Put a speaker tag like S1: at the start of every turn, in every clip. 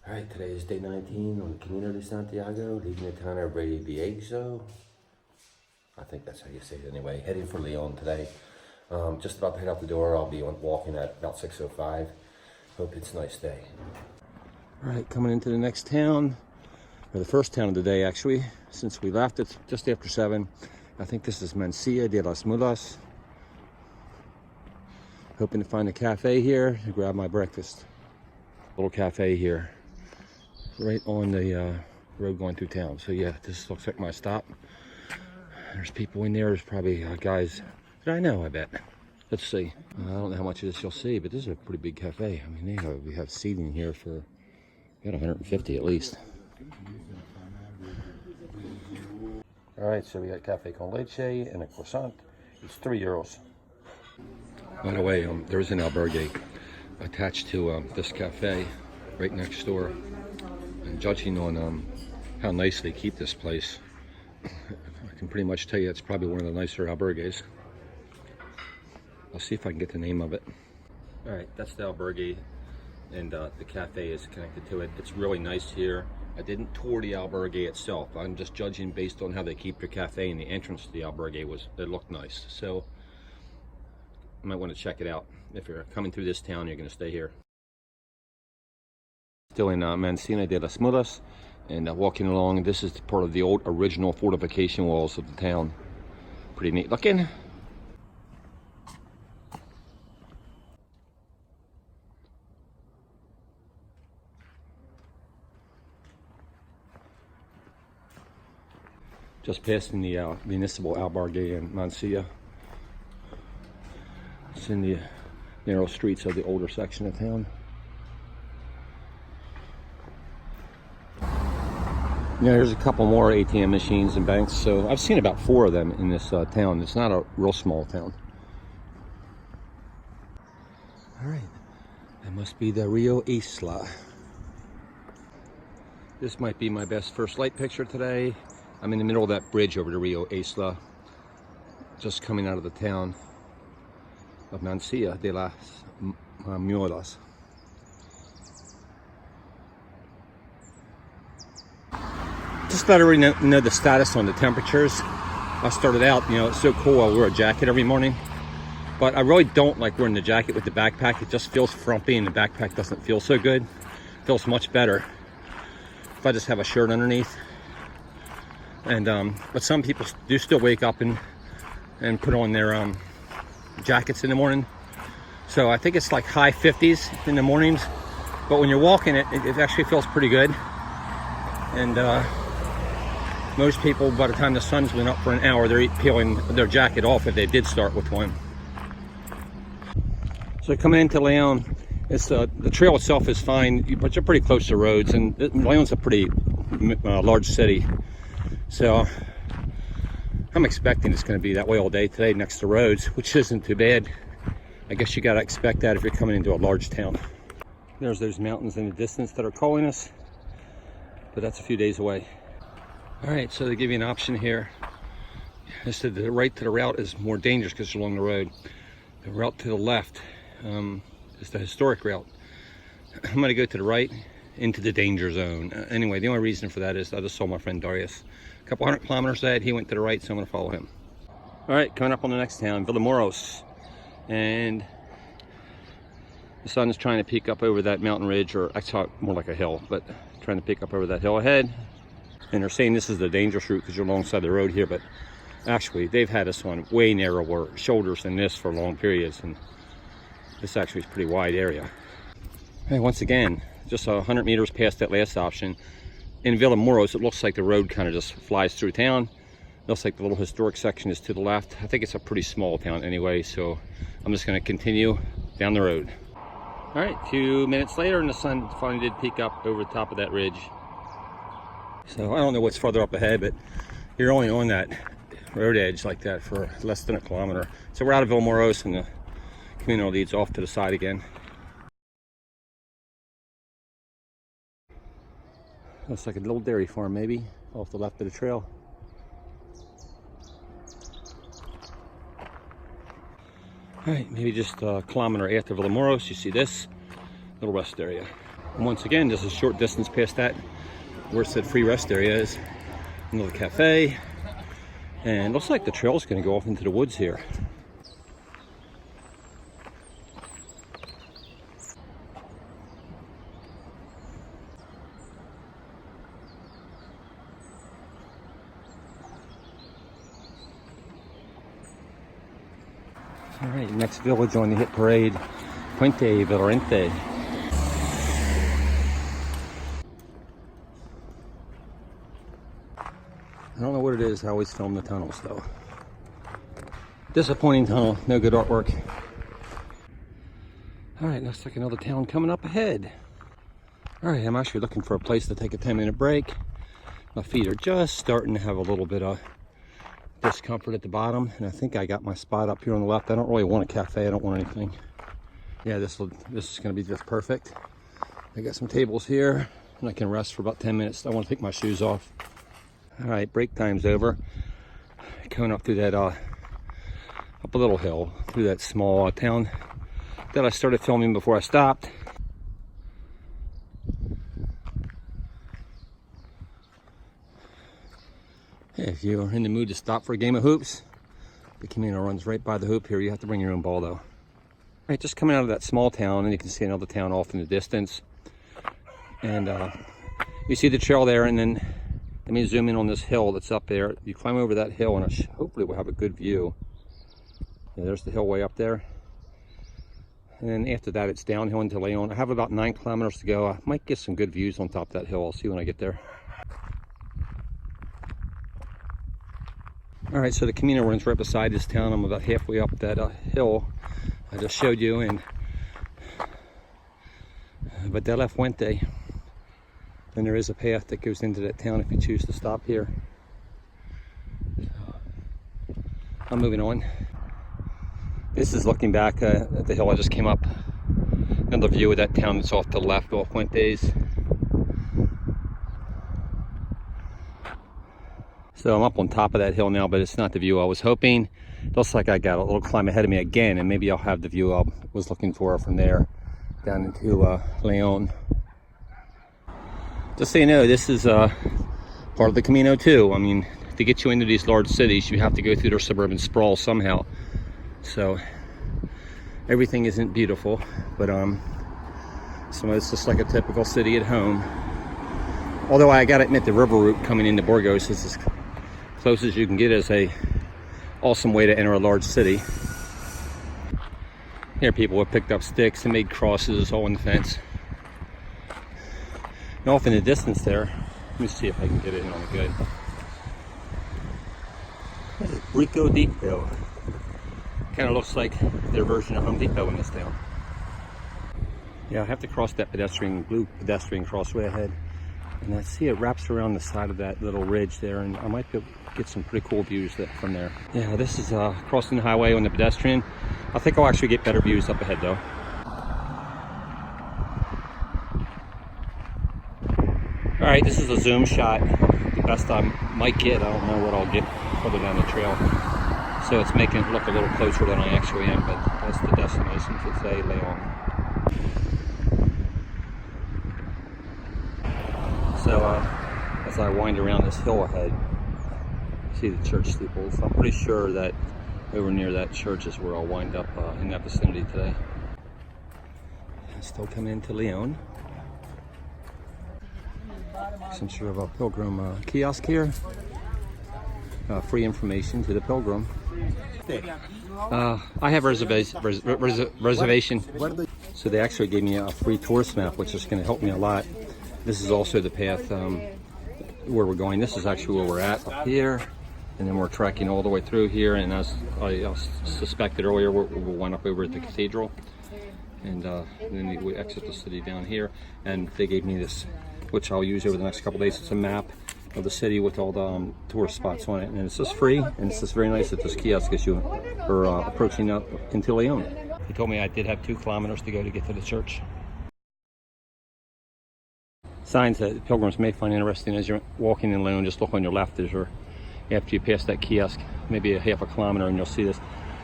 S1: All right, today is day 19 on the Camino de Santiago, leaving the town of Reliegos. I think that's how you say it anyway. Heading for León today. Just about to head out the door. I'll be walking at about 6:05. Hope it's a nice day. All right, coming into the next town, or the first town of the day actually, since we left. It's just after 7. I think this is Mencia de las Mulas. Hoping to find a cafe here to grab my breakfast. Little cafe here, right on the road going through town. So yeah, this looks like my stop. There's people in there. There's probably guys that I know, I bet. Let's see. I don't know how much of this you'll see, but this is a pretty big cafe. I mean, we have seating here for about 150 at least. All right, so we got cafe con leche and a croissant. It's €3. By the way, there's an albergue attached to this cafe right next door. And judging on how nice they keep this place, I can pretty much tell you it's probably one of the nicer albergues. I'll see if I can get the name of it. All right, that's the albergue, and the cafe is connected to it. It's really nice here. I didn't tour the albergue itself. I'm just judging based on how they keep their cafe, and the entrance to the albergue it looked nice. So you might want to check it out. If you're coming through this town, you're going to stay here. Still in Mencia de las Mulas, and walking along. This is part of the old original fortification walls of the town. Pretty neat looking. Just passing the municipal albergue in Mencia. It's in the narrow streets of the older section of town. You know, there's a couple more ATM machines and banks, so I've seen about 4 of them in this town. It's not a real small town. All right, that must be the Rio Isla. This might be my best first light picture today. I'm in the middle of that bridge over the Rio Isla, just coming out of the town of Mencia de las Mulas. Just let everyone know the status on the temperatures. I started out, you know, it's so cool. I wear a jacket every morning, but I really don't like wearing the jacket with the backpack. It just feels frumpy, and the backpack doesn't feel so good. It feels much better if I just have a shirt underneath. And but some people do still wake up and put on their jackets in the morning. So I think it's like high 50s in the mornings, but when you're walking it actually feels pretty good. And most people, by the time the sun's been up for an hour, they're peeling their jacket off if they did start with one. So coming into León, it's the trail itself is fine, but you're pretty close to roads, and León's a pretty large city. So I'm expecting it's going to be that way all day today next to roads, which isn't too bad. I guess you got to expect that if you're coming into a large town. There's those mountains in the distance that are calling us, but that's a few days away. All right, so they give you an option here. They said the right to the route is more dangerous because it's along the road. The route to the left is the historic route. I'm going to go to the right into the danger zone. Anyway, the only reason for that is I just saw my friend Darius a couple 100 kilometers ahead. He went to the right, so I'm going to follow him. All right, coming up on the next town, Villamoros, and the sun is trying to peek up over that mountain ridge, or actually more like a hill, but trying to peek up over that hill ahead. And they're saying this is the dangerous route because you're alongside the road here, but actually they've had us on way narrower shoulders than this for long periods, and this actually is a pretty wide area. Hey, once again, just 100 meters past that last option, in Villamoros, it looks like the road kind of just flies through town. It looks like the little historic section is to the left. I think it's a pretty small town anyway, so I'm just going to continue down the road. All right, a few minutes later, and the sun finally did peek up over the top of that ridge. So I don't know what's further up ahead, but you're only on that road edge like that for less than a kilometer. So we're out of Villamoros, and the Camino leads off to the side again. Looks like a little dairy farm maybe off the left of the trail. All right, maybe just a kilometer after Villamoros, you see this little rest area. And once again, just a short distance past that, where it said free rest area is another cafe. And looks like the trail is going to go off into the woods here. All right, next village on the hit parade, Puente Valorente. I don't know what it is. I always film the tunnels though. Disappointing tunnel, no good artwork. All right, looks like another town coming up ahead. All right, I'm actually looking for a place to take a 10-minute break. My feet are just starting to have a little bit of discomfort at the bottom, and I think I got my spot up here on the left. I don't really want a cafe. I don't want anything. Yeah, this is going to be just perfect. I got some tables here, and I can rest for about 10 minutes. I want to take my shoes off. All right, break time's over. Coming up through that up a little hill through that small town that I started filming before I stopped. If you're in the mood to stop for a game of hoops, the Camino runs right by the hoop here. You have to bring your own ball though. All right, just coming out of that small town, and you can see another town off in the distance. And you see the trail there, and then let me zoom in on this hill that's up there. You climb over that hill, and hopefully we'll have a good view. Yeah, there's the hill way up there. And then after that, it's downhill into León. I have about 9 kilometers to go. I might get some good views on top of that hill. I'll see when I get there. All right, so the Camino runs right beside this town. I'm about halfway up that hill I just showed you, and but de la Fuente. Then there is a path that goes into that town if you choose to stop here. So, I'm moving on. This is looking back at the hill I just came up. Another view of that town that's off to the left, off Fuentes. So I'm up on top of that hill now, but it's not the view I was hoping. Looks like I got a little climb ahead of me again, and maybe I'll have the view I was looking for from there down into León. Just so you know, this is part of the Camino too. I mean, to get you into these large cities, you have to go through their suburban sprawl somehow. So everything isn't beautiful, but some of it's just like a typical city at home. Although I gotta admit, the river route coming into Burgos is as close as you can get as a awesome way to enter a large city. Here people have picked up sticks and made crosses all in the fence. And off in the distance there, let me see if I can get it in on the good. That is Brico Depot. Kind of looks like their version of Home Depot in this town. Yeah, I have to cross that blue pedestrian crossway ahead. And I see it wraps around the side of that little ridge there, and I might be able to get some pretty cool views from there. Yeah, this is crossing the highway on the pedestrian. I think I'll actually get better views up ahead though. All right, this is a zoom shot. The best I might get. I don't know what I'll get further down the trail. So it's making it look a little closer than I actually am, but that's the destination for today, León. So as I wind around this hill ahead, see the church steeples. I'm pretty sure that over near that church is where I'll wind up in that vicinity today. Still coming into León. Some sort of a pilgrim kiosk here. Free information to the pilgrim. I have reservation. So they actually gave me a free tourist map, which is going to help me a lot. This is also the path where we're going. This is actually where we're at up here, and then we're trekking all the way through here. And as I suspected earlier, we'll wind up over at the cathedral, and then we exit the city down here. And they gave me this, which I'll use over the next couple of days. It's a map of the city with all the tourist spots on it, and it's just free, and it's just very nice that this kiosk as you are approaching up into León. He told me I did have 2 kilometers to go to get to the church. Signs that pilgrims may find interesting as you're walking in León. Just look on your left after you pass that kiosk, maybe a half a kilometer, and you'll see this.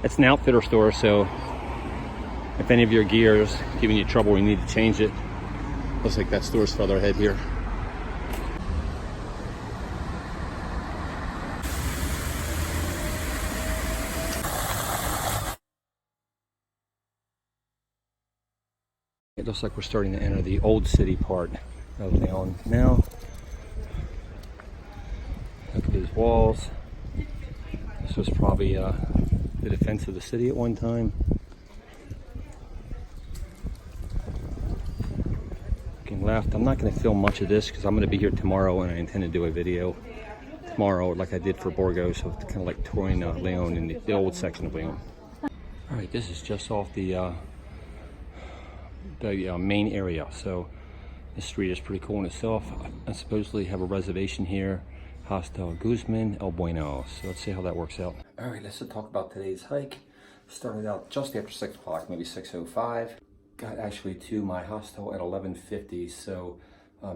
S1: It's an outfitter store, so if any of your gear is giving you trouble, you need to change it. Looks like that store's further ahead here. It looks like we're starting to enter the old city part of León now. Look at these walls. This was probably the defense of the city at one time. Looking left, I'm not going to film much of this because I'm going to be here tomorrow, and I intend to do a video tomorrow like I did for Burgos, so kind of like touring León in the old section of León. All right, this is just off the main area, so the street is pretty cool in itself. I supposedly have a reservation here, Hostel Guzman El Bueno, so let's see how that works out. All right, let's talk about today's hike. Started out just after 6 o'clock, maybe 6:05. Got actually to my hostel at 11:50, so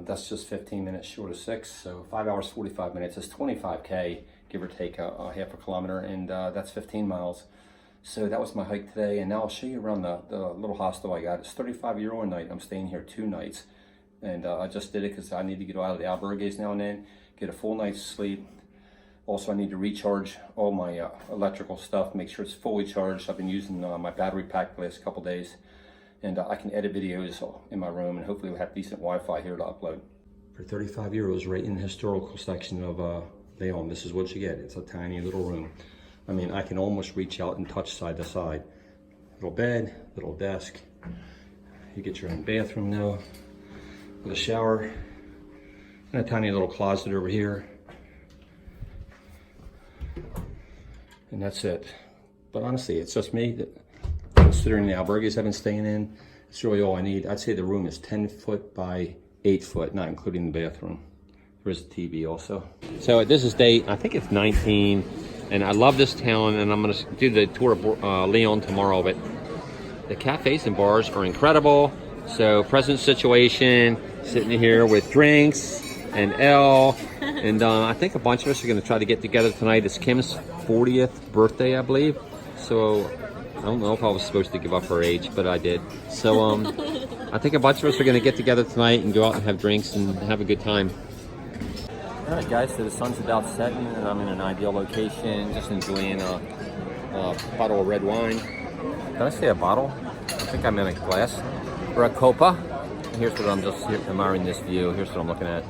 S1: that's just 15 minutes short of 6, so 5 hours 45 minutes is 25k, give or take a half a kilometer, and that's 15 miles. So that was my hike today, and now I'll show you around the little hostel I got. It's €35 a night. I'm staying here 2 nights, and I just did it because I need to get out of the albergues now and then, get a full night's sleep. Also, I need to recharge all my electrical stuff, make sure it's fully charged. I've been using my battery pack the last couple days, and I can edit videos in my room, and hopefully we'll have decent Wi-Fi here to upload. For €35, right in the historical section of León, this is what you get. It's a tiny little room. I mean, I can almost reach out and touch side to side. Little bed, little desk. You get your own bathroom now, with a shower, and a tiny little closet over here. And that's it. But honestly, it's just me that, considering the albergues I've been staying in, it's really all I need. I'd say the room is 10 foot by 8 foot, not including the bathroom. There's a TV also. So this is day, I think it's 19, and I love this town, and I'm gonna do the tour of León tomorrow, but the cafes and bars are incredible. So present situation, sitting here with drinks and ale, and I think a bunch of us are gonna try to get together tonight. It's Kim's 40th birthday, I believe. So I don't know if I was supposed to give up her age, but I did. So I think a bunch of us are gonna get together tonight and go out and have drinks and have a good time. All right, guys, so the sun's about setting, and I'm in an ideal location, just enjoying a bottle of red wine. Did I say a bottle? I think I meant a glass, or a copa. Here's what I'm just admiring this view. Here's what I'm looking at.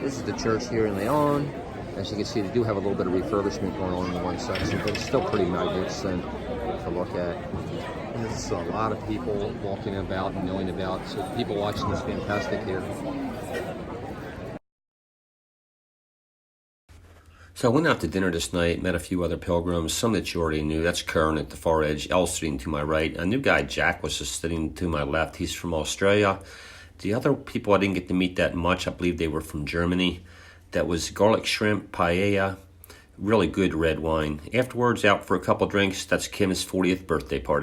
S1: This is the church here in León. As you can see, they do have a little bit of refurbishment going on in one section, but it's still pretty magnificent to look at. And there's a lot of people walking about and knowing about, so the people watching this fantastic here. So I went out to dinner this night, met a few other pilgrims, some that you already knew. That's Kern at the far edge, Elle sitting to my right. A new guy, Jack, was just sitting to my left. He's from Australia. The other people I didn't get to meet that much, I believe they were from Germany. That was garlic shrimp, paella, really good red wine. Afterwards, out for a couple drinks. That's Kim's 40th birthday party.